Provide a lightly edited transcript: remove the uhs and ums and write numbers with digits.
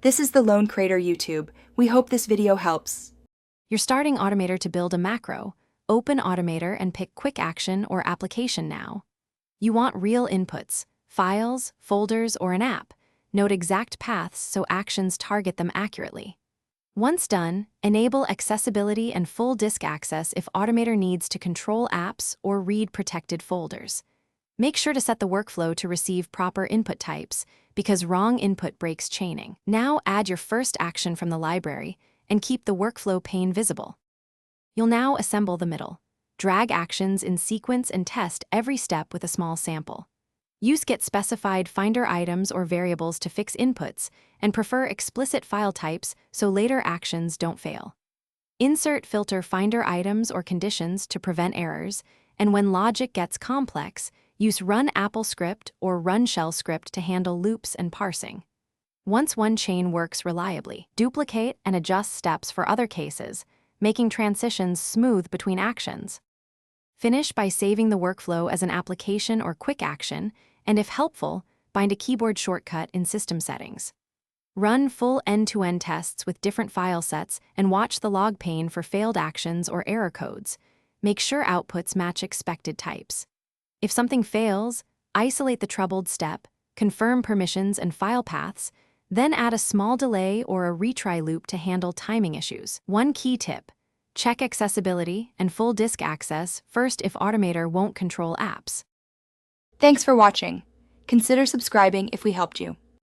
This is the Lone Creator YouTube. We hope this video helps. You're starting Automator to build a macro. Open Automator and pick Quick Action or Application now. You want real inputs, files, folders, or an app. Note exact paths so actions target them accurately. Once done, enable accessibility and full disk access if Automator needs to control apps or read protected folders. Make sure to set the workflow to receive proper input types, because wrong input breaks chaining. Now add your first action from the library and keep the workflow pane visible. You'll now assemble the middle. Drag actions in sequence and test every step with a small sample. Use get-specified finder items or variables to fix inputs, and prefer explicit file types so later actions don't fail. Insert filter finder items or conditions to prevent errors, and when logic gets complex, use run Apple script or run shell script to handle loops and parsing. Once one chain works reliably, duplicate and adjust steps for other cases, making transitions smooth between actions. Finish by saving the workflow as an application or quick action, and if helpful, bind a keyboard shortcut in system settings. Run full end-to-end tests with different file sets and watch the log pane for failed actions or error codes. Make sure outputs match expected types. If something fails, isolate the troubled step, confirm permissions and file paths, then add a small delay or a retry loop to handle timing issues. One key tip: check accessibility and full disk access first if Automator won't control apps. Thanks for watching. Consider subscribing if we helped you.